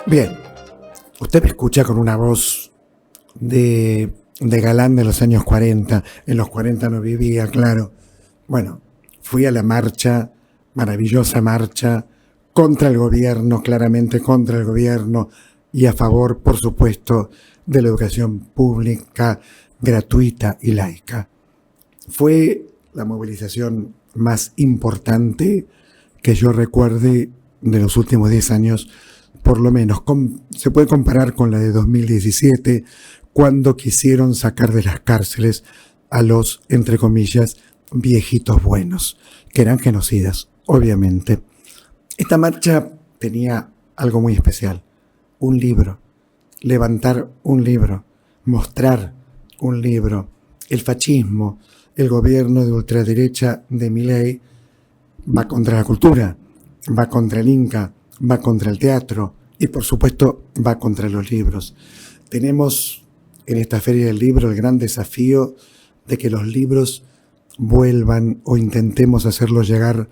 Bien, usted me escucha con una voz de galán de los años 40. En los 40 no vivía, claro. Bueno, fui a la marcha, maravillosa marcha, contra el gobierno, claramente contra el gobierno, y a favor, por supuesto, de la educación pública, gratuita y laica. Fue la movilización más importante que yo recuerde de los últimos 10 años, por lo menos. Se puede comparar con la de 2017, cuando quisieron sacar de las cárceles a los, entre comillas, viejitos buenos, que eran genocidas, obviamente. Esta marcha tenía algo muy especial: un libro, levantar un libro, mostrar un libro. El fascismo, el gobierno de ultraderecha de Milei, va contra la cultura, va contra el Inca, va contra el teatro y, por supuesto, va contra los libros. Tenemos en esta Feria del Libro el gran desafío de que los libros vuelvan, o intentemos hacerlos llegar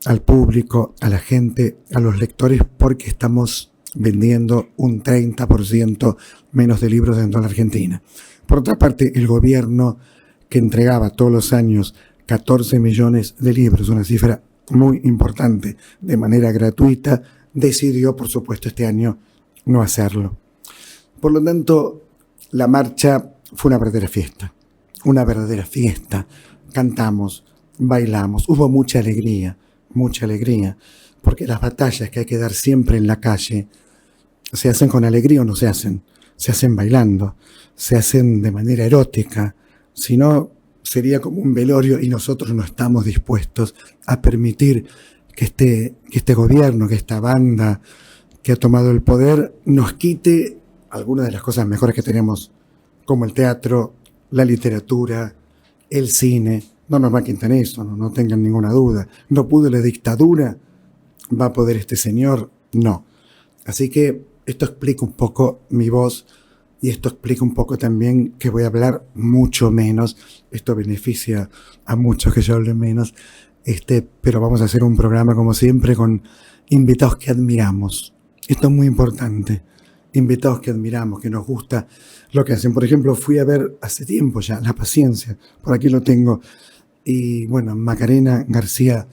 al público, a la gente, a los lectores, porque estamos vendiendo un 30% menos de libros dentro de la Argentina. Por otra parte, el gobierno, que entregaba todos los años 14 millones de libros, una cifra muy importante, de manera gratuita, decidió, por supuesto, este año no hacerlo. Por lo tanto, la marcha fue una verdadera fiesta. Una verdadera fiesta. Cantamos, bailamos, hubo mucha alegría, porque las batallas que hay que dar siempre en la calle se hacen con alegría o no se hacen bailando, se hacen de manera erótica. Si no, sería como un velorio, y nosotros no estamos dispuestos a permitir que este gobierno, que esta banda que ha tomado el poder, nos quite algunas de las cosas mejores que tenemos, como el teatro, la literatura, el cine. No nos va a quitar eso, no tengan ninguna duda. No pudo la dictadura, ¿va a poder este señor? No. Así que esto explica un poco mi voz, y esto explica un poco también que voy a hablar mucho menos. Esto beneficia a muchos que yo hable menos, pero vamos a hacer un programa, como siempre, con invitados que admiramos. Esto es muy importante. Invitados que admiramos, que nos gusta lo que hacen. Por ejemplo, fui a ver hace tiempo ya La Paciencia, por aquí lo tengo. Y bueno, Macarena García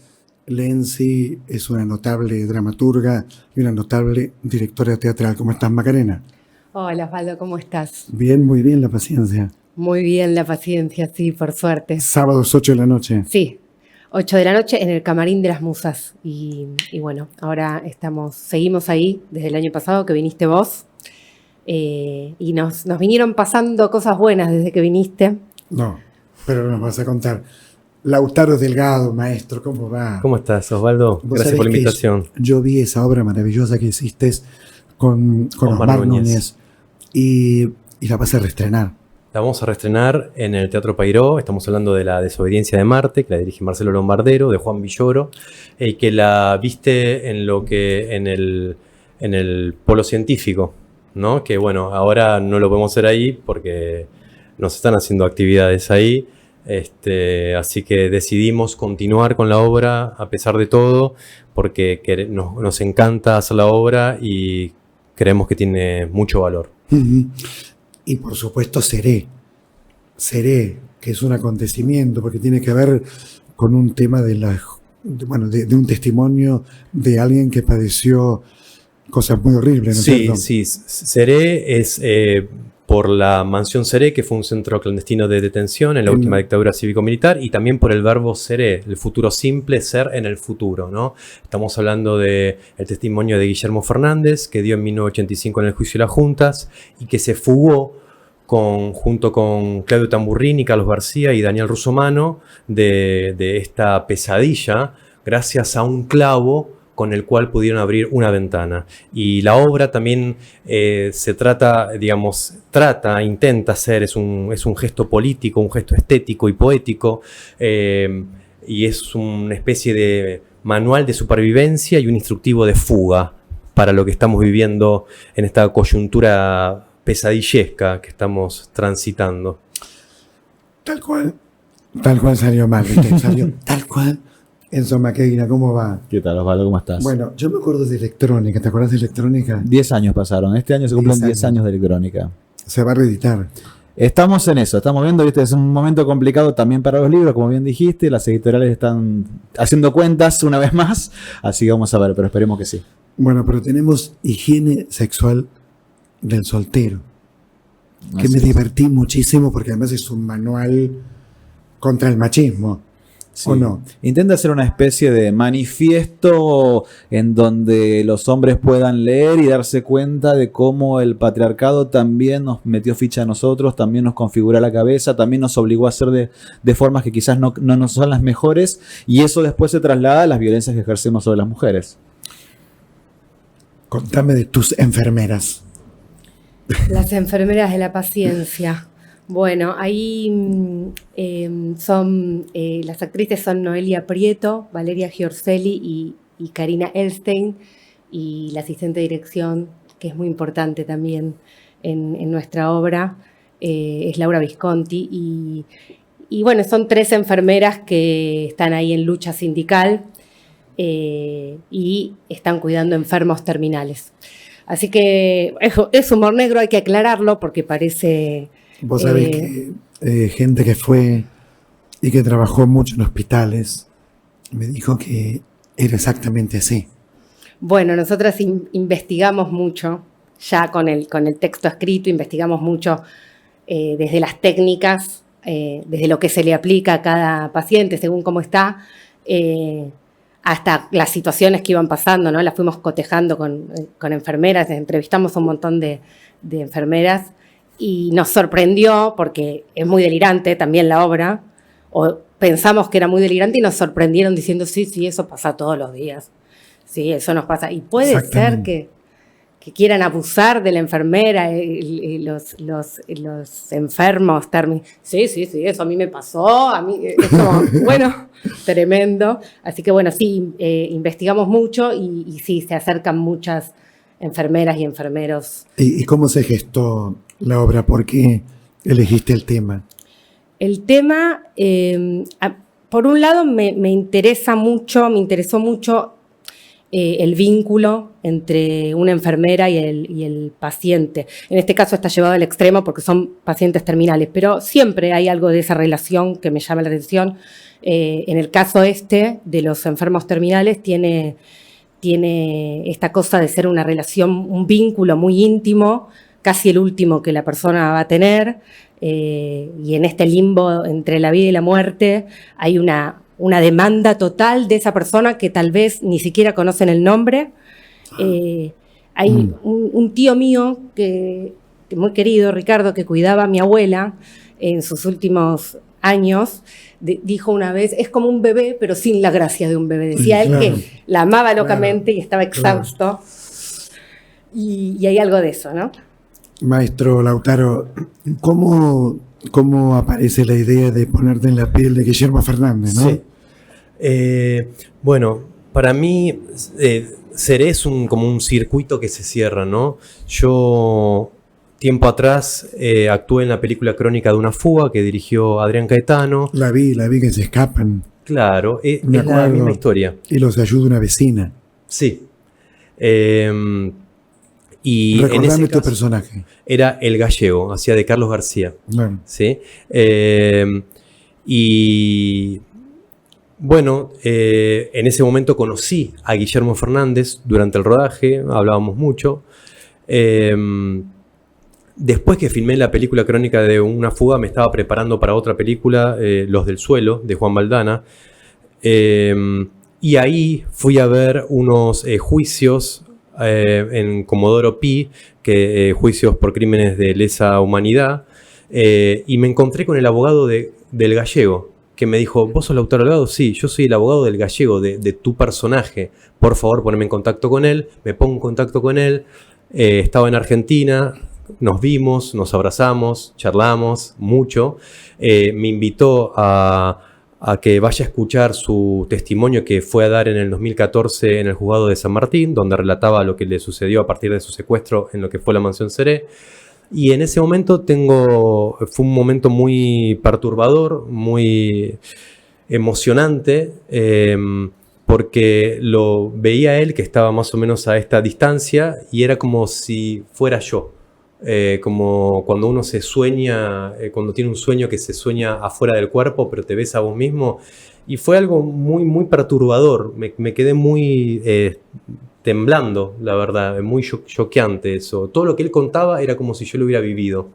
Lenzi es una notable dramaturga y una notable directora teatral. ¿Cómo estás, Macarena? Hola, Osvaldo, ¿cómo estás? Bien, muy bien, La Paciencia. Muy bien, La Paciencia, sí, por suerte. Sábados 8 de la noche. Sí, 8 de la noche en el Camarín de las Musas. Y bueno, ahora seguimos ahí desde el año pasado que viniste vos. Y nos vinieron pasando cosas buenas desde que viniste. No, pero nos vas a contar. Lautaro Delgado, maestro, ¿cómo va? ¿Cómo estás, Osvaldo? Gracias por la invitación. Yo vi esa obra maravillosa que hiciste con Omar Núñez y la vas a reestrenar. La vamos a reestrenar en el Teatro Payró. Estamos hablando de La Desobediencia de Marte, que la dirige Marcelo Lombardero, de Juan Villoro, y que la viste en el polo científico, ¿no? Que bueno, ahora no lo podemos hacer ahí porque nos están haciendo actividades ahí. Así que decidimos continuar con la obra a pesar de todo, porque nos encanta hacer la obra y creemos que tiene mucho valor. Y por supuesto Seré, que es un acontecimiento, porque tiene que ver con un tema de un testimonio de alguien que padeció cosas muy horribles, ¿no es cierto? Sí, Seré es por la Mansión Seré, que fue un centro clandestino de detención en la última dictadura cívico-militar, y también por el verbo seré, el futuro simple, ser en el futuro, ¿no? Estamos hablando del testimonio de Guillermo Fernández, que dio en 1985 en el juicio de las juntas, y que se fugó junto con Claudio Tamburrini, Carlos García y Daniel Russomano de esta pesadilla, gracias a un clavo con el cual pudieron abrir una ventana. Y la obra también intenta ser, es un gesto político, un gesto estético y poético, y es una especie de manual de supervivencia y un instructivo de fuga para lo que estamos viviendo en esta coyuntura pesadillesca que estamos transitando. Tal cual salió mal, salió tal cual Enzo Maqueira, ¿cómo va? ¿Qué tal, Osvaldo? ¿Cómo estás? Bueno, yo me acuerdo de electrónica. ¿Te acuerdas de electrónica? 10 años pasaron. Este año se cumplen 10 10 años de electrónica. Se va a reeditar. Estamos en eso, estamos viendo, viste, es un momento complicado también para los libros, como bien dijiste, las editoriales están haciendo cuentas una vez más, así que vamos a ver, pero esperemos que sí. Bueno, pero tenemos higiene sexual del soltero, que Así me es. divertí muchísimo porque además es un manual contra el machismo. Sí. ¿O no? Intenta hacer una especie de manifiesto en donde los hombres puedan leer y darse cuenta de cómo el patriarcado también nos metió ficha a nosotros, también nos configura la cabeza, también nos obligó a hacer de formas que quizás no nos son las mejores, y eso después se traslada a las violencias que ejercemos sobre las mujeres. Contame de tus enfermeras. Las enfermeras de la paciencia. Bueno, ahí las actrices son Noelia Prieto, Valeria Giorcelli y Karina Elstein, y la asistente de dirección, que es muy importante también en nuestra obra, es Laura Visconti. Y bueno, son 3 enfermeras que están ahí en lucha sindical y están cuidando enfermos terminales. Así que es humor negro, hay que aclararlo porque parece... Vos sabés que gente que fue y que trabajó mucho en hospitales me dijo que era exactamente así. Bueno, nosotras investigamos mucho, ya con el texto escrito, investigamos mucho desde las técnicas, desde lo que se le aplica a cada paciente, según cómo está, hasta las situaciones que iban pasando, ¿no? Las fuimos cotejando con enfermeras, entrevistamos a un montón de enfermeras y nos sorprendió, porque es muy delirante también la obra, o pensamos que era muy delirante y nos sorprendieron diciendo, sí, eso pasa todos los días. Sí, eso nos pasa. Y puede ser que quieran abusar de la enfermera, los enfermos. Sí, eso a mí me pasó. A mí, es como, bueno, tremendo. Así que bueno, sí, investigamos mucho y sí, se acercan muchas enfermeras y enfermeros. ¿Y cómo se gestó la obra? ¿Por qué elegiste el tema? El tema, por un lado, me interesó mucho el vínculo entre una enfermera y el paciente. En este caso está llevado al extremo porque son pacientes terminales, pero siempre hay algo de esa relación que me llama la atención. En el caso de los enfermos terminales, tiene esta cosa de ser una relación, un vínculo muy íntimo, casi el último que la persona va a tener, y en este limbo entre la vida y la muerte hay una demanda total de esa persona que tal vez ni siquiera conocen el nombre. Hay un tío mío, que muy querido, Ricardo, que cuidaba a mi abuela en sus últimos años, dijo una vez, es como un bebé, pero sin la gracia de un bebé. Decía él que la amaba locamente y estaba exhausto. Y hay algo de eso, ¿no? Maestro Lautaro, ¿cómo aparece la idea de ponerte en la piel de Guillermo Fernández, no? Sí. Bueno, para mí Seré es como un circuito que se cierra, ¿no? Yo, tiempo atrás, actué en la película Crónica de una fuga que dirigió Adrián Caetano. La vi que se escapan. Claro, es Me la acuerdo. misma historia. Y los ayuda una vecina. Sí. Y en Recordame ese tu caso personaje. era El Gallego, hacía de Carlos García. Bueno, ¿Sí? Y bueno, en ese momento conocí a Guillermo Fernández durante el rodaje, hablábamos mucho. Después que filmé la película Crónica de una fuga, me estaba preparando para otra película, Los del Suelo, de Juan Baldana. Y ahí fui a ver unos juicios en Comodoro Pi, juicios por crímenes de lesa humanidad, y me encontré con el abogado del Gallego, que me dijo, ¿vos sos Lautaro Delgado? Sí, yo soy el abogado del Gallego, de tu personaje. Por favor, poneme en contacto con él. Me pongo en contacto con él. Estaba en Argentina, nos vimos, nos abrazamos, charlamos mucho. Me invitó a que vaya a escuchar su testimonio que fue a dar en el 2014 en el juzgado de San Martín, donde relataba lo que le sucedió a partir de su secuestro en lo que fue la mansión Seré. Y en ese momento fue un momento muy perturbador, muy emocionante, porque lo veía él que estaba más o menos a esta distancia y era como si fuera yo. Como cuando uno se sueña, cuando tiene un sueño que se sueña afuera del cuerpo, pero te ves a vos mismo. Y fue algo muy, muy perturbador. Me quedé muy temblando, la verdad, muy choqueante eso. Todo lo que él contaba era como si yo lo hubiera vivido.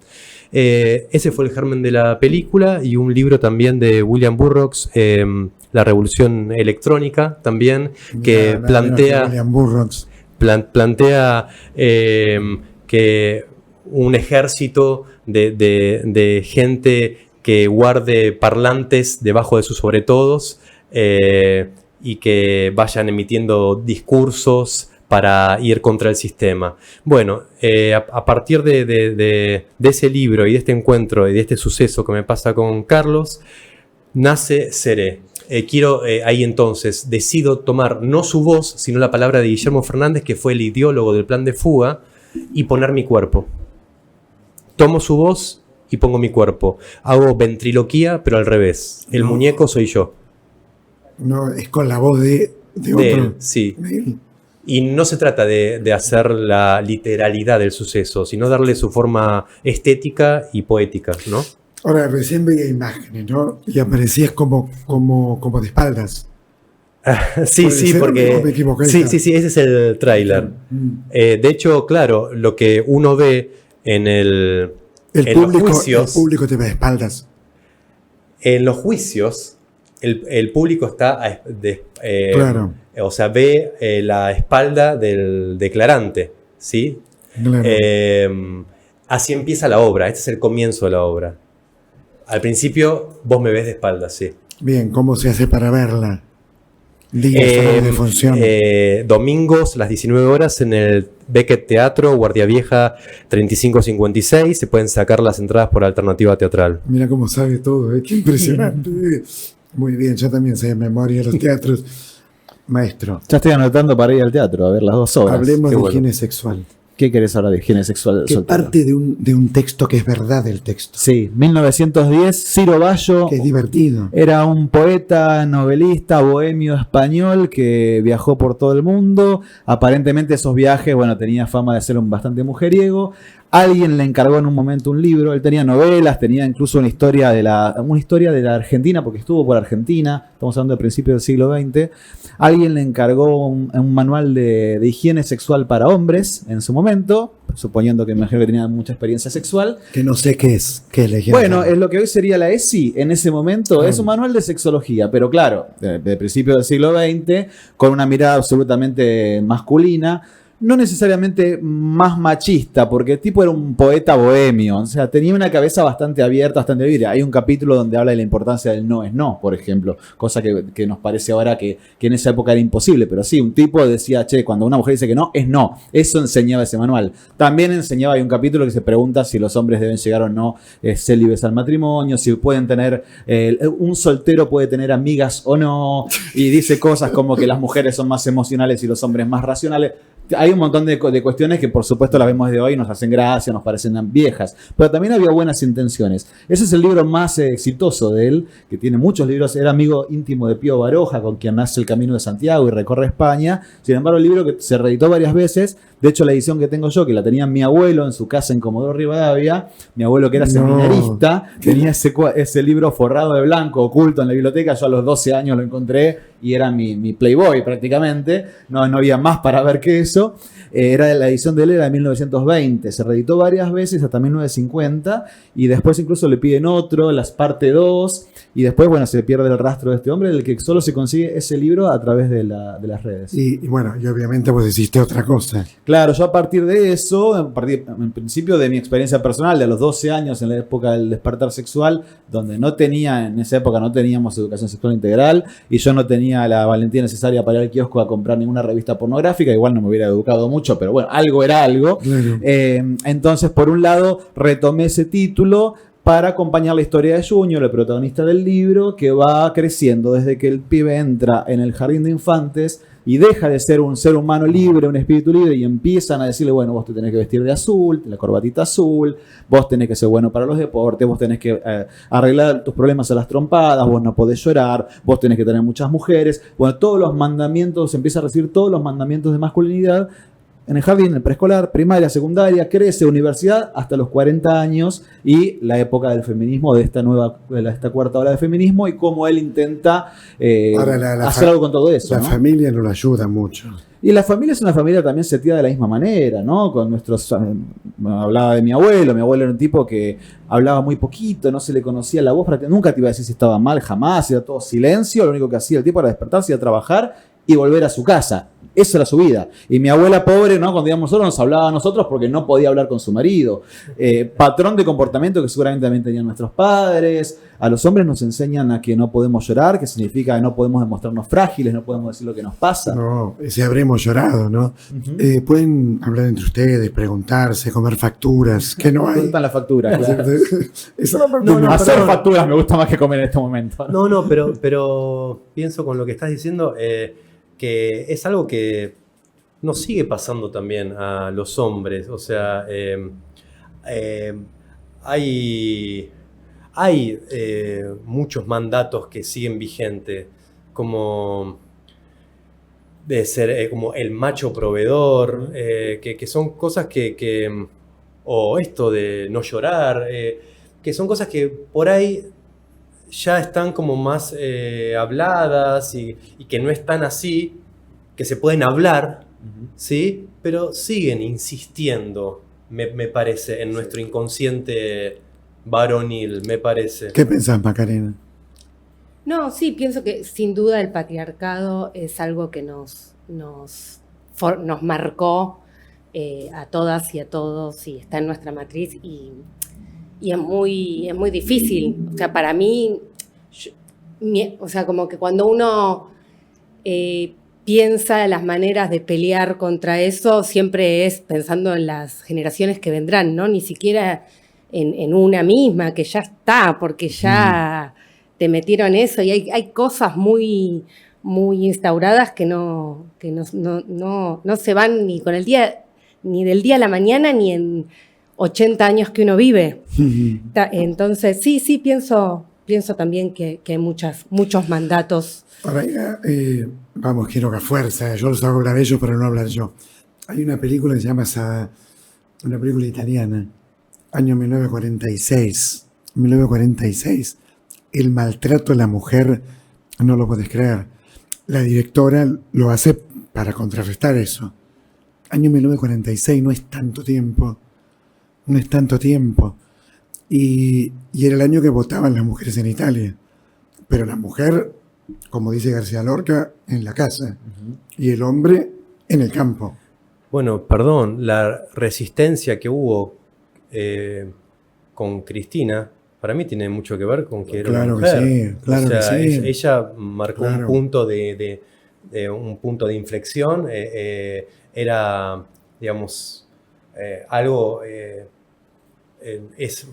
Ese fue el germen de la película, y un libro también de William Burroughs, La Revolución Electrónica, también, que plantea... William Burroughs. plantea que un ejército de gente que guarde parlantes debajo de sus sobretodos, y que vayan emitiendo discursos para ir contra el sistema. Bueno, a partir de ese libro y de este encuentro y de este suceso que me pasa con Carlos, nace Seré. Ahí entonces decido tomar no su voz, sino la palabra de Guillermo Fernández, que fue el ideólogo del plan de fuga, y poner mi cuerpo. Tomo su voz y pongo mi cuerpo. Hago ventriloquía, pero al revés. El muñeco soy yo. No, es con la voz de otro. Él, sí. De él. Y no se trata de hacer la literalidad del suceso, sino darle su forma estética y poética, ¿no? Ahora, recién veía imágenes, ¿no? Y aparecías como de espaldas. Sí, sí, ser, porque... ¿o me equivoqué? Sí, ese es el tráiler. De hecho, claro, lo que uno ve en El los juicios... El público te ve de espaldas. En los juicios, el público está... Claro. O sea, ve la espalda del declarante, ¿sí? Claro. Así empieza la obra. Este es el comienzo de la obra. Al principio, vos me ves de espaldas, sí. Bien, ¿cómo se hace para verla? Días de función. Domingos, las 19 horas, en el Beckett Teatro, Guardia Vieja 3556. Se pueden sacar las entradas por Alternativa Teatral. Mira cómo sabe todo, qué impresionante. Muy bien, yo también sé de memoria los teatros. Maestro, Ya estoy anotando para ir al teatro a ver las 2 obras. hablemos Qué de bueno. higiene sexual. ¿Qué querés hablar de higiene sexual? Que soltero? parte de un texto que es verdad el texto. Sí, 1910, Ciro Bayo Que es divertido. era un poeta, novelista, bohemio español que viajó por todo el mundo. Aparentemente esos viajes, bueno, tenía fama de ser un bastante mujeriego. Alguien le encargó en un momento un libro. Él tenía novelas, tenía incluso una historia de la Argentina, porque estuvo por Argentina. Estamos hablando de principios del siglo XX. Alguien le encargó un manual de higiene sexual para hombres en su momento, suponiendo que me imagino que tenía mucha experiencia sexual. Que no sé qué es la higiene Bueno, sexual. es lo que hoy sería la ESI en ese momento. Es un manual de sexología, pero claro, de principios del siglo XX, con una mirada absolutamente masculina. No necesariamente más machista, porque el tipo era un poeta bohemio, o sea, tenía una cabeza bastante abierta, bastante libre. Hay un capítulo donde habla de la importancia del no es no, por ejemplo, cosa que nos parece ahora que en esa época era imposible, pero sí, un tipo decía, che, cuando una mujer dice que no, es no. Eso enseñaba ese manual. También enseñaba, hay un capítulo que se pregunta si los hombres deben llegar o no célibes al matrimonio, si pueden tener, un soltero puede tener amigas o no, y dice cosas como que las mujeres son más emocionales y los hombres más racionales. Hay un montón de cuestiones que por supuesto las vemos de hoy y nos hacen gracia, nos parecen viejas, pero también había buenas intenciones. Ese es el libro más exitoso de él, que tiene muchos libros. Era amigo íntimo de Pío Baroja, con quien nace el Camino de Santiago y recorre España. Sin embargo, el libro que se reeditó varias veces. De hecho, la edición que tengo yo, que la tenía mi abuelo en su casa en Comodoro Rivadavia, mi abuelo que era seminarista, tenía ese libro forrado de blanco, oculto en la biblioteca. Yo a los 12 años lo encontré y era mi Playboy prácticamente. No había más para ver que eso. Era la edición de él, era de 1920. Se reeditó varias veces hasta 1950 y después incluso le piden otro, las parte 2. Y después, bueno, se pierde el rastro de este hombre, del que solo se consigue ese libro a través de las redes. Y bueno, y obviamente vos hiciste otra cosa. Claro, yo a partir de eso, en principio de mi experiencia personal, de los 12 años en la época del despertar sexual, donde en esa época no teníamos educación sexual integral y yo no tenía la valentía necesaria para ir al kiosco a comprar ninguna revista pornográfica, igual no me hubiera educado mucho, pero bueno, algo era algo. Claro. Entonces, por un lado, retomé ese título. para acompañar la historia de Junior, el protagonista del libro, que va creciendo desde que el pibe entra en el jardín de infantes y deja de ser un ser humano libre, un espíritu libre, y empiezan a decirle, bueno, vos te tenés que vestir de azul, la corbatita azul, vos tenés que ser bueno para los deportes, vos tenés que arreglar tus problemas a las trompadas, vos no podés llorar, vos tenés que tener muchas mujeres. Bueno, todos los mandamientos, empieza a recibir todos los mandamientos de masculinidad en el jardín, en el preescolar, primaria, secundaria, crece, universidad, hasta los 40 años y la época del feminismo, de esta cuarta ola de feminismo, y cómo él intenta Ahora hacer algo con todo eso. La ¿no? familia no lo ayuda mucho. Y la familia es una familia también sentida de la misma manera, ¿no? Con nuestros, hablaba de mi abuelo era un tipo que hablaba muy poquito, no se le conocía la voz, nunca te iba a decir si estaba mal, jamás, era todo silencio, lo único que hacía el tipo era despertarse, ir a trabajar y volver a su casa. Esa era su vida. Y mi abuela pobre, ¿no? Cuando íbamos nosotros, nos hablaba a nosotros porque no podía hablar con su marido. Patrón de comportamiento que seguramente también tenían nuestros padres. A los hombres nos enseñan a que no podemos llorar, que significa que no podemos demostrarnos frágiles, no podemos decir lo que nos pasa. No, si habremos llorado, ¿no? Pueden hablar entre ustedes, preguntarse, comer facturas, que no ¿Dónde hay. están las facturas? Claro. No, Hacer facturas me gusta más que comer en este momento. No, pero pienso con lo que estás diciendo que es algo que nos sigue pasando también a los hombres. O sea, hay muchos mandatos que siguen vigentes, como de ser como el macho proveedor, que son cosas o esto de no llorar, que son cosas que por ahí ya están como más habladas y que no están así, que se pueden hablar, ¿sí? Pero siguen insistiendo, me parece, en nuestro inconsciente varonil, me parece. ¿Qué pensás, Macarena? No, sí, pienso que sin duda el patriarcado es algo que nos marcó a todas y a todos y está en nuestra matriz y es muy difícil. O sea, para mí, o sea, como que cuando uno piensa las maneras de pelear contra eso, siempre es pensando en las generaciones que vendrán, ¿no? Ni siquiera en una misma, que ya está, porque ya te metieron eso y hay cosas muy instauradas que no se van ni con el día, ni del día a la mañana, ni en 80 años que uno vive. Entonces, sí, pienso también que hay muchos mandatos. Ahora, vamos, quiero que a fuerza, yo los hago hablar ellos, pero no hablar yo. Hay una película que se llama una película italiana, año 1946. 1946. El maltrato a la mujer, no lo podés creer. La directora lo hace para contrarrestar eso. Año 1946 no es tanto tiempo. No es tanto tiempo. Y era el año que votaban las mujeres en Italia. Pero la mujer, como dice García Lorca, en la casa. Y el hombre en el campo. Bueno, perdón, la resistencia que hubo con Cristina, para mí tiene mucho que ver con que era una mujer. Claro que sí. Ella marcó un punto un punto de inflexión. Era, digamos, algo...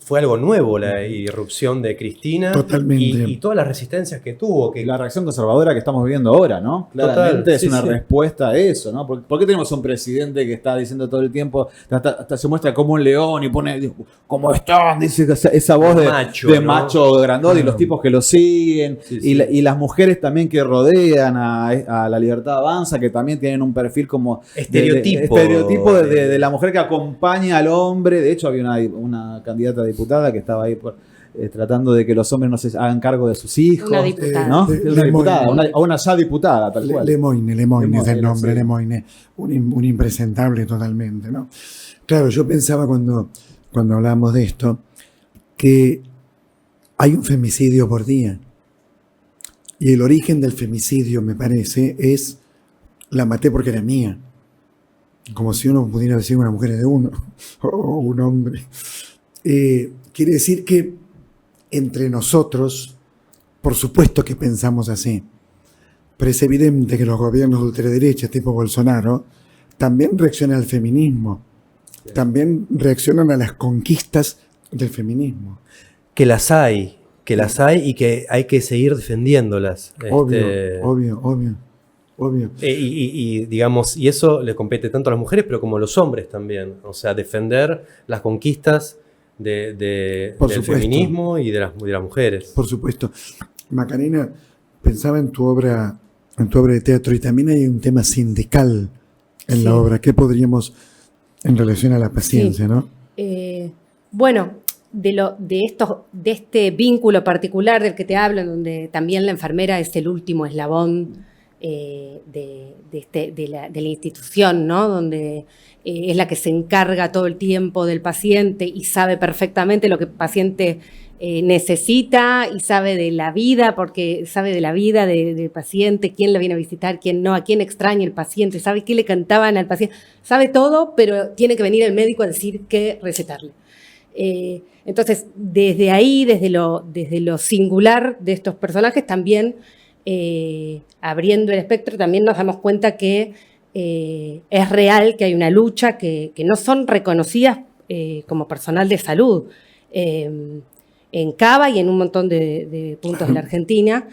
fue algo nuevo la irrupción de Cristina. Totalmente. Y todas las resistencias que tuvo. La reacción conservadora que estamos viviendo ahora, ¿no? Claramente es una respuesta a eso, ¿no? ¿Por qué tenemos un presidente que está diciendo todo el tiempo, hasta se muestra como un león y pone, ¿cómo están? Dice esa voz de macho grandote, y los tipos que lo siguen, y las mujeres también que rodean a la Libertad Avanza, que también tienen un perfil como estereotipo de la mujer que acompaña al hombre. De hecho, había una candidata a diputada que estaba ahí tratando de que los hombres no se hagan cargo de sus hijos. Una diputada. ¿No? Una diputada, una ya diputada, tal cual. Lemoyne es el nombre, sí. Lemoyne. Un impresentable totalmente, ¿no? Claro, yo pensaba cuando hablábamos de esto, que hay un femicidio por día. Y el origen del femicidio, me parece, es la maté porque era mía. Como si uno pudiera decir una mujer es de uno, o un hombre. Quiere decir que entre nosotros, por supuesto que pensamos así, pero es evidente que los gobiernos de ultraderecha, tipo Bolsonaro, también reaccionan al feminismo, también reaccionan a las conquistas del feminismo. que las hay y que hay que seguir defendiéndolas. Obvio. Digamos, y eso le compete tanto a las mujeres, pero como a los hombres también. O sea, defender las conquistas del feminismo y de las mujeres. Por supuesto. Macarena, pensaba en tu obra de teatro, y también hay un tema sindical en la obra. ¿Qué podríamos, en relación a la paciencia, no? Bueno, de este vínculo particular del que te hablo, donde también la enfermera es el último eslabón de la institución, ¿no? Donde es la que se encarga todo el tiempo del paciente y sabe perfectamente lo que el paciente necesita, y sabe de la vida, porque sabe de la vida del paciente, quién lo viene a visitar, quién no, a quién extraña el paciente, sabe qué le cantaban al paciente, sabe todo, pero tiene que venir el médico a decir qué recetarle. Entonces, desde ahí, desde lo singular de estos personajes, también abriendo el espectro, también nos damos cuenta que es real, que hay una lucha, que no son reconocidas como personal de salud en Cava y en un montón de puntos de la Argentina.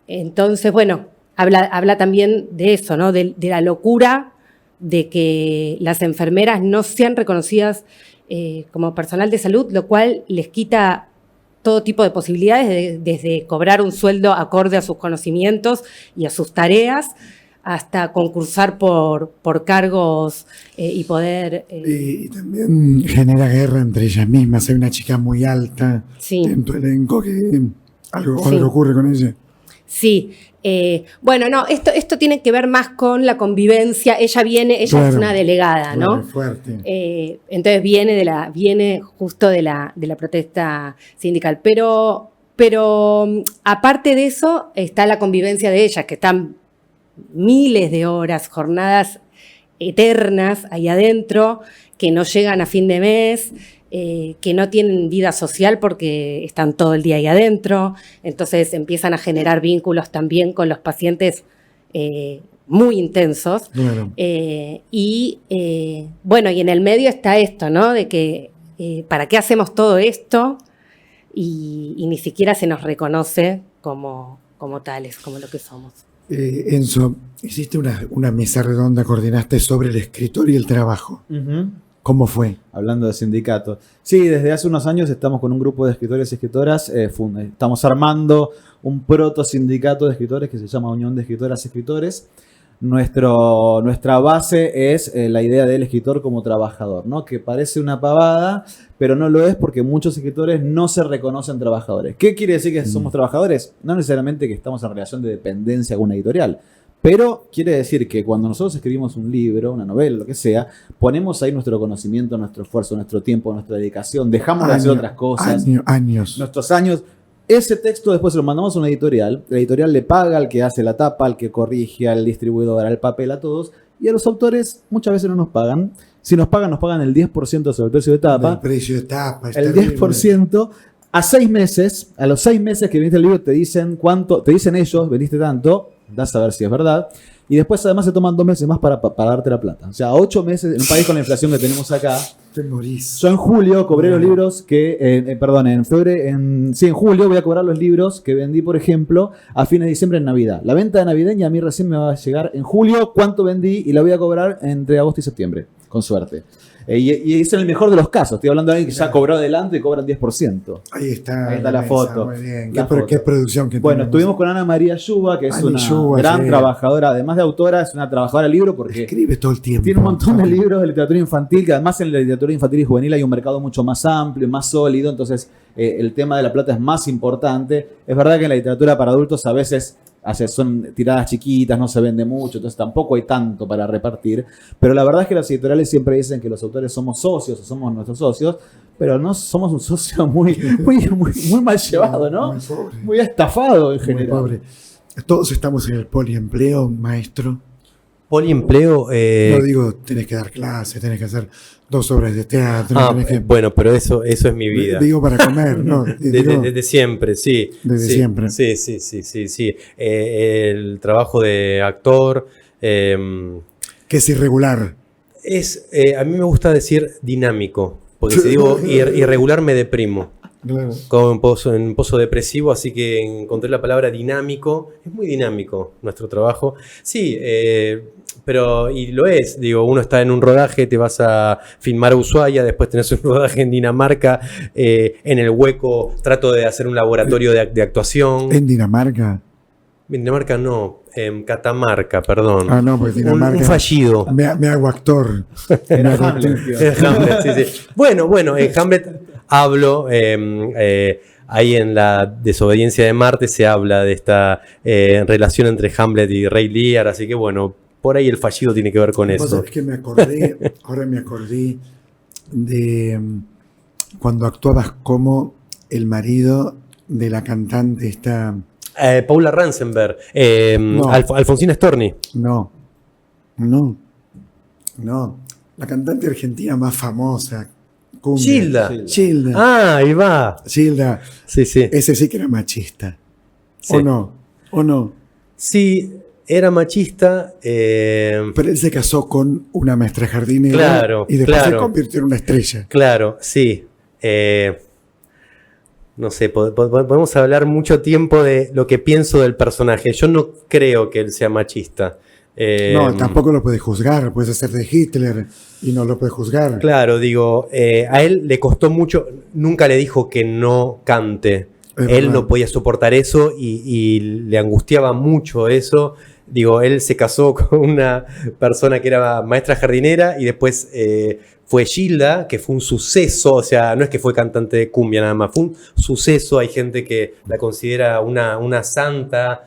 Entonces, bueno, habla también de eso, ¿no? De la locura de que las enfermeras no sean reconocidas como personal de salud, lo cual les quita todo tipo de posibilidades, desde cobrar un sueldo acorde a sus conocimientos y a sus tareas, hasta concursar por cargos y poder... Y también genera guerra entre ellas mismas. Hay una chica muy alta en tu elenco que algo ocurre con ella. Sí. Bueno, no, esto tiene que ver más con la convivencia. Ella es una delegada, ¿no? Fuerte. Entonces viene justo de la protesta sindical. Pero aparte de eso, está la convivencia de ellas, que están miles de horas, jornadas eternas ahí adentro, que no llegan a fin de mes, que no tienen vida social porque están todo el día ahí adentro. Entonces empiezan a generar vínculos también con los pacientes muy intensos. Claro. Y en el medio está esto, ¿no? De que ¿para qué hacemos todo esto? Y ni siquiera se nos reconoce como tales, como lo que somos. Enzo, hiciste una mesa redonda, coordinaste sobre el escritor y el trabajo. ¿Cómo fue? Hablando de sindicatos. Sí, desde hace unos años estamos con un grupo de escritores y escritoras. Estamos armando un proto sindicato de escritores que se llama Unión de Escritoras y Escritores. Nuestra base es la idea del escritor como trabajador, ¿no? Que parece una pavada, pero no lo es, porque muchos escritores no se reconocen trabajadores. ¿Qué quiere decir que somos trabajadores? No necesariamente que estamos en relación de dependencia con una editorial, pero quiere decir que cuando nosotros escribimos un libro, una novela, lo que sea, ponemos ahí nuestro conocimiento, nuestro esfuerzo, nuestro tiempo, nuestra dedicación, dejamos de hacer otras cosas. Años. Nuestros años. Ese texto después se lo mandamos a una editorial. La editorial le paga al que hace la tapa, al que corrige, al distribuidor, al papel, a todos. Y a los autores muchas veces no nos pagan. Si nos pagan el 10% sobre el precio de tapa. El precio de tapa, es el terrible. 10%. A los 6 meses que viniste el libro te dicen cuánto, te dicen ellos, vendiste tanto, das a ver si es verdad. Y después además se toman 2 meses más para darte la plata. O sea, 8 meses en un país con la inflación que tenemos acá. Te morís. Yo en julio cobré los libros que, en julio voy a cobrar los libros que vendí, por ejemplo, a fines de diciembre en Navidad. La venta de navideña a mí recién me va a llegar en julio cuánto vendí y la voy a cobrar entre agosto y septiembre, con suerte. Y es en el mejor de los casos. Estoy hablando de alguien que ya cobró adelante y cobran 10%. Ahí está la foto. Muy bien. ¿Qué producción que Bueno, tenemos. estuvimos con Ana María Yuba, que es una Yuba, gran trabajadora, además de autora, es una trabajadora del libro porque escribe todo el tiempo. Tiene un montón de libros de literatura infantil, que además en la literatura infantil y juvenil hay un mercado mucho más amplio, más sólido, entonces el tema de la plata es más importante. Es verdad que en la literatura para adultos a veces son tiradas chiquitas, no se vende mucho, entonces tampoco hay tanto para repartir, pero la verdad es que las editoriales siempre dicen que los autores somos socios o somos nuestros socios, pero no somos un socio muy mal llevado, ¿no? Muy pobre. Muy estafado en Muy general. pobre. Todos estamos en el poliempleo, maestro. Poliempleo. No digo, tenés que dar clases, tenés que hacer 2 obras de teatro. Bueno, pero eso es mi vida. Digo para comer, ¿no? Desde siempre, sí. Desde siempre. Sí. El trabajo de actor. Que es irregular. A mí me gusta decir dinámico, porque si digo irregular me deprimo. Claro. Como en un pozo depresivo, así que encontré la palabra dinámico. Es muy dinámico nuestro trabajo. Sí, pero y lo es. Digo, uno está en un rodaje, te vas a filmar a Ushuaia, después tenés un rodaje en Dinamarca. En el hueco trato de hacer un laboratorio de actuación. ¿En Dinamarca? En Dinamarca no, en Catamarca, perdón. Ah, no, pues Dinamarca. Un fallido. Me hago actor. Era Hamlet, tío. En Hamlet, sí, sí. Bueno, en Hamlet hablo, ahí en la desobediencia de Marte se habla de esta relación entre Hamlet y Rey Lear, así que bueno, por ahí el fallido tiene que ver con eso. Es que ahora me acordé de cuando actuabas como el marido de la cantante esta... Paula Ransenberg, No. Alfonsina Storni. No. La cantante argentina más famosa. Cumbia. Gilda. Ah, ahí va. Gilda. Sí, sí. Ese sí que era machista. Sí. ¿O no? Sí, era machista. Pero él se casó con una maestra jardinera. Claro, y después se claro. convirtió en una estrella. Claro, sí. No sé, podemos hablar mucho tiempo de lo que pienso del personaje. Yo no creo que él sea machista. No, tampoco lo puede juzgar. Puedes hacer de Hitler y no lo puede juzgar. Claro, digo, a él le costó mucho, nunca le dijo que no cante. Es Él verdad. no podía soportar eso y le angustiaba mucho eso. Digo, él se casó con una persona que era maestra jardinera y después fue Gilda, que fue un suceso, o sea, no es que fue cantante de cumbia nada más, fue un suceso, hay gente que la considera una santa,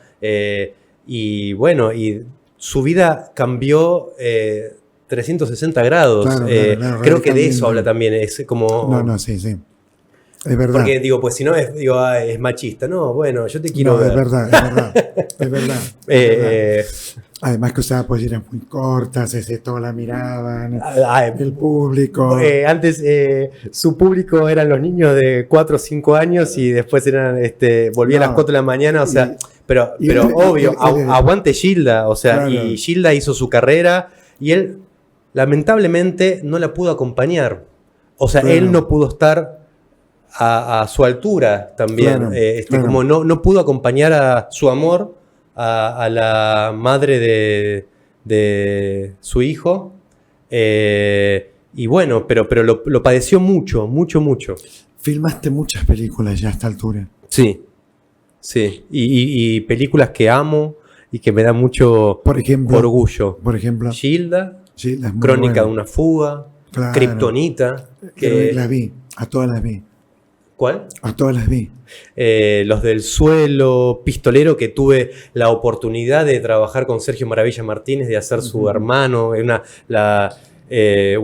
y bueno, y su vida cambió 360 grados. Claro, claro, creo que de radicalmente. eso habla también, es como... No, sí. Es verdad. Porque digo, pues si no es machista, no, bueno, yo te quiero No, ver. es verdad. Es verdad. Además que usaba polleras muy cortas, todos la miraban, el público. Antes su público eran los niños de 4 o 5 años y después eran volvían a las 4 de la mañana, o sea, pero obvio, aguante Gilda, o sea, Claro. y Gilda hizo su carrera y él lamentablemente no la pudo acompañar. O sea, Claro. él no pudo estar a su altura también. Claro, claro. Como no pudo acompañar a su amor a la madre de su hijo. Y bueno, pero lo padeció mucho. Filmaste muchas películas ya a esta altura. Sí. Y películas que amo y que me da mucho Por ejemplo. orgullo. Por ejemplo. Gilda, Sí, las muy Crónica buenas. de una fuga, Claro. Kryptonita. Las vi. A todas las vi. ¿Cuál? A todas las vi. Los del Suelo, Pistolero, que tuve la oportunidad de trabajar con Sergio Maravilla Martínez, de hacer su hermano, una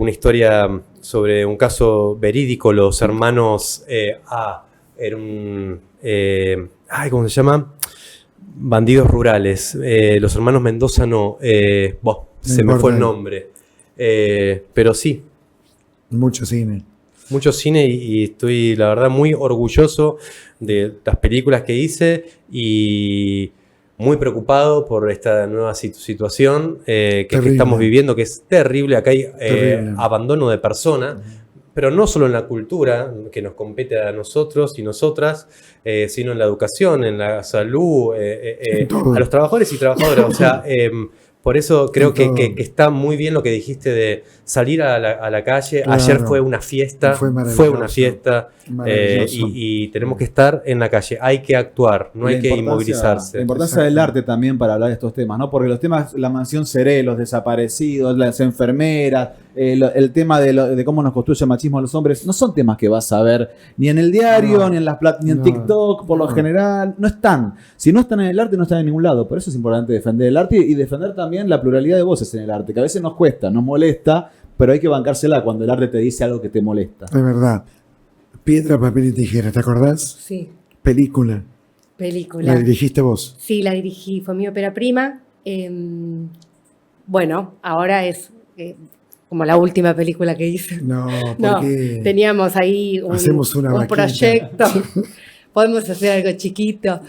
historia sobre un caso verídico, los hermanos era un ¿cómo se llama? Bandidos rurales, los hermanos Mendoza no, se me fue el nombre, pero sí, Mucho cine. mucho cine y estoy, la verdad, muy orgulloso de las películas que hice y muy preocupado por esta nueva situación que Terrible. estamos viviendo, que es terrible. Acá hay Terrible. abandono de personas, pero no solo en la cultura, que nos compete a nosotros y nosotras, sino en la educación, en la salud, En todo. a los trabajadores y trabajadoras. O sea, por eso creo En todo. que está muy bien lo que dijiste de salir a la calle. Claro. Ayer fue una fiesta, Fue maravilloso. una fiesta, Maravilloso. y tenemos que estar en la calle. Hay que actuar, no hay La que importancia- inmovilizarse. La importancia Exacto. del arte también para hablar de estos temas, ¿no? Porque los temas, la mansión Seré, los desaparecidos, las enfermeras, el tema de cómo nos construye el machismo a los hombres, no son temas que vas a ver ni en el diario, No. ni en ni en No. TikTok, por lo No. general, no están. Si no están en el arte, no están en ningún lado. Por eso es importante defender el arte y defender también la pluralidad de voces en el arte, que a veces nos cuesta, nos molesta, pero hay que bancársela cuando el arte te dice algo que te molesta. Es verdad. Piedra, papel y tijera, ¿te acordás? Sí, Película. película. La dirigiste vos. Sí, la dirigí, fue mi ópera prima. Bueno, ahora es como la última película que hice. No, No, porque teníamos ahí Hacemos una un vaquita. proyecto. Podemos hacer algo chiquito.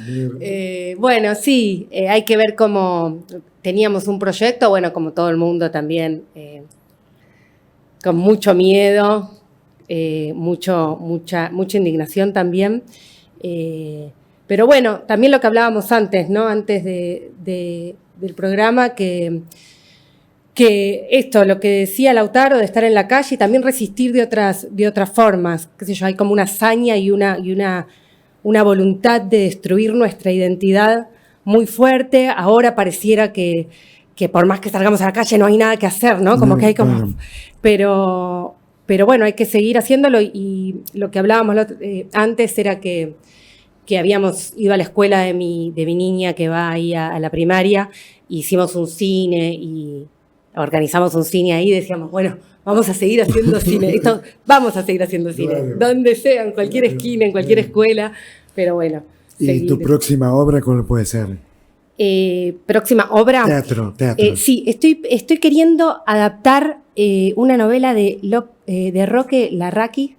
Bueno, sí, hay que ver cómo teníamos un proyecto, bueno, como todo el mundo también, con mucho miedo, mucha indignación también. Pero bueno, también lo que hablábamos antes, ¿no? Antes del programa, que esto, lo que decía Lautaro, de estar en la calle y también resistir de otras formas. Qué sé yo, hay como una hazaña y una voluntad de destruir nuestra identidad muy fuerte. Ahora pareciera que por más que salgamos a la calle no hay nada que hacer, ¿no? Como que hay como... Pero bueno, hay que seguir haciéndolo, y lo que hablábamos antes era que habíamos ido a la escuela de mi niña, que va ahí a la primaria, hicimos un cine y organizamos un cine ahí, decíamos, bueno, vamos a seguir haciendo cine, vamos a seguir haciendo cine, Claro. donde sea, en cualquier esquina, en cualquier escuela, pero bueno. ¿Y seguir. tu próxima obra cuál puede ser? Próxima obra. Teatro. Sí, estoy queriendo adaptar una novela de Roque Larraqui,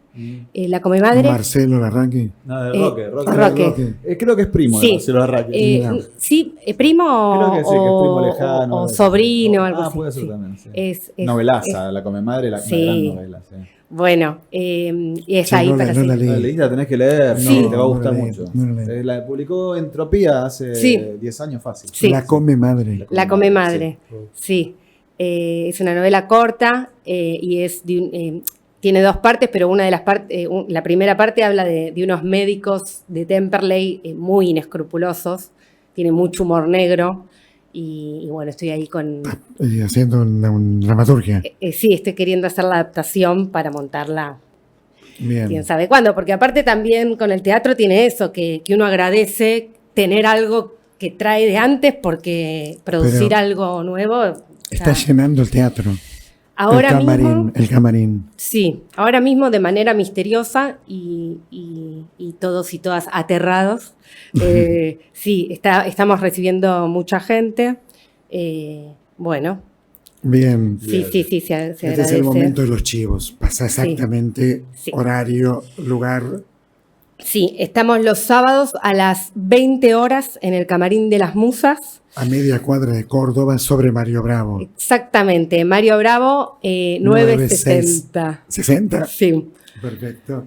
La Comemadre. Marcelo Larraqui. No, de Roque. Roque. Creo que es primo Sí. de Marcelo Larraqui. Sí, primo Creo que sí, que es primo lejano. o sobrino, algo así. Puede ser Sí. también, sí. Es- Novelaza, La Comemadre, una Sí. gran novela. Sí. Bueno, y es Sí, ahí no la- para no la seguir. leí. La leíste, la tenés que leer, Sí. te va a gustar No la leí, mucho. no la leí. La publicó Entropía hace Sí. 10 años fácil. Sí. La come madre. La come madre, sí. Es una novela corta y es tiene dos partes, pero una de las partes, la primera parte habla de unos médicos de Temperley muy inescrupulosos, tiene mucho humor negro y bueno, estoy ahí con... Haciendo una dramaturgia. Sí, estoy queriendo hacer la adaptación para montarla quién Bien. sabe cuándo, porque aparte también con el teatro tiene eso, que uno agradece tener algo que trae de antes, porque producir Pero algo nuevo... Está llenando el teatro. Ahora mismo, El camarín. sí, ahora mismo de manera misteriosa y todos y todas aterrados. Sí, estamos recibiendo mucha gente. Bueno, Bien. sí, se Este agradece. es el momento de los chivos. Pasa exactamente Sí. horario, lugar. Sí, estamos los sábados a las 20 horas en el Camarín de las Musas. A media cuadra de Córdoba, sobre Mario Bravo. Exactamente, Mario Bravo, 960. 60. Sí. Perfecto.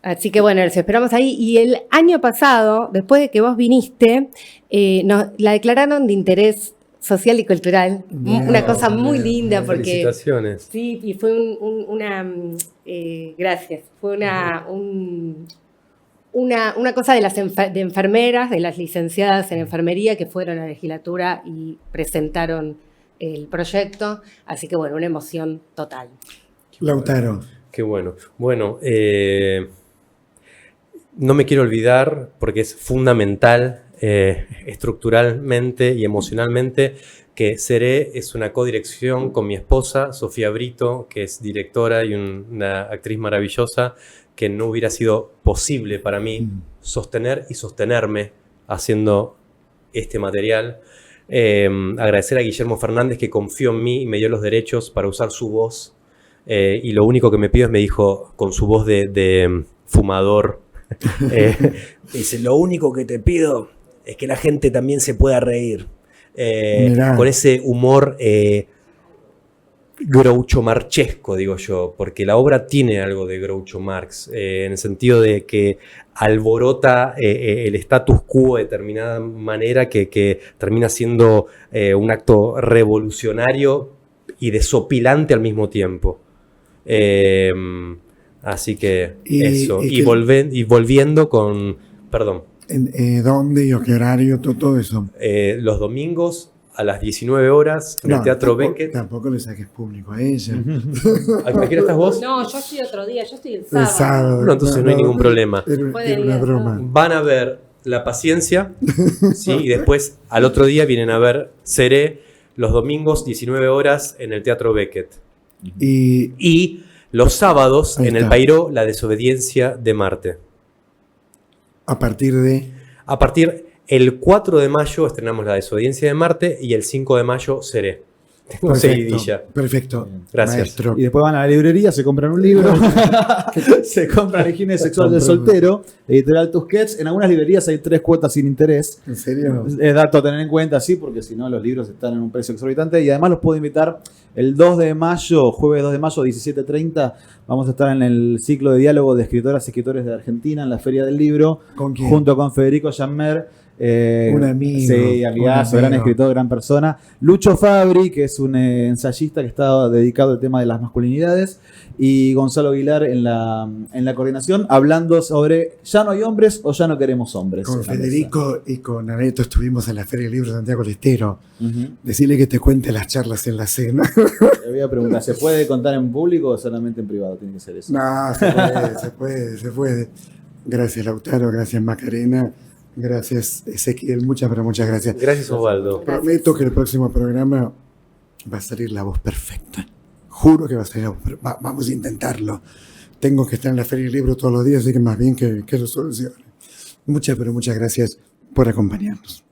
Así que bueno, los esperamos ahí. Y el año pasado, después de que vos viniste, la declararon de interés social y cultural. Bien, Una cosa bien, muy bien. linda porque... Felicitaciones. Sí, y fue gracias, fue una cosa de las de enfermeras, de las licenciadas en enfermería que fueron a la legislatura y presentaron el proyecto. Así que bueno, una emoción total. Lautaro. Qué bueno. Bueno, no me quiero olvidar, porque es fundamental estructuralmente y emocionalmente, que Seré es una codirección con mi esposa, Sofía Brito, que es directora y una actriz maravillosa, que no hubiera sido posible para mí sostener y sostenerme haciendo este material. Agradecer a Guillermo Fernández, que confió en mí y me dio los derechos para usar su voz. Y lo único que me pidió es, me dijo, con su voz de fumador, dice, lo único que te pido es que la gente también se pueda reír. Mirá. Con ese humor Groucho Marchesco, digo yo, porque la obra tiene algo de Groucho Marx, en el sentido de que alborota el status quo de determinada manera que termina siendo un acto revolucionario y desopilante al mismo tiempo. Así que eso. Y volviendo con... Perdón. ¿Dónde y a qué horario? Todo eso. Los domingos a las 19 horas en el Teatro Beckett. Tampoco le saques público a ella. ¿A qué hora estás vos? No, yo estoy otro día, yo estoy el El sábado. sábado. Bueno, entonces no hay ningún problema. Puede Era una ir, broma. Van a ver La Paciencia, ¿sí? Y después al otro día vienen a ver Seré, los domingos 19 horas en el Teatro Beckett. Y Y los sábados Ahí en el está. Pairó, La Desobediencia de Marte. a partir de... A partir el 4 de mayo estrenamos La Desobediencia de Marte y el 5 de mayo Seré. Tengo seguidilla. Perfecto. Gracias. Maestro. Y después van a la librería, se compran un libro, se compran La higiene sexual del soltero, editorial Tusquets. En algunas librerías hay 3 cuotas sin interés. ¿En serio? Es dato a tener en cuenta, sí, porque si no los libros están en un precio exorbitante. Y además los puedo invitar el 2 de mayo, jueves 2 de mayo, 17:30. Vamos a estar en el ciclo de diálogo de escritoras y escritores de Argentina en la Feria del Libro. ¿Con quién? Junto con Federico Jammer. Un amigo. Sí, amigazo, un gran amigo. escritor, gran persona. Lucho Fabri, que es un ensayista que está dedicado al tema de las masculinidades. Y Gonzalo Aguilar en la coordinación, hablando sobre ¿ya no hay hombres o ya no queremos hombres? Con en la Federico y con Aneto estuvimos en la Feria del Libro de Santiago del Estero. mesa. Ujú. Decirle que te cuente las charlas en la cena. Le voy a preguntar, ¿se puede contar en público o solamente en privado? Tiene que ser eso. No, se puede. Gracias, Lautaro. Gracias, Macarena. Gracias, Ezequiel. Muchas, pero muchas gracias. Gracias, Osvaldo. Prometo que el próximo programa va a salir la voz perfecta. Juro que va a salir la voz perfecta. Vamos a intentarlo. Tengo que estar en la Feria del Libro todos los días, así que más bien que lo solucione. Muchas, pero muchas gracias por acompañarnos.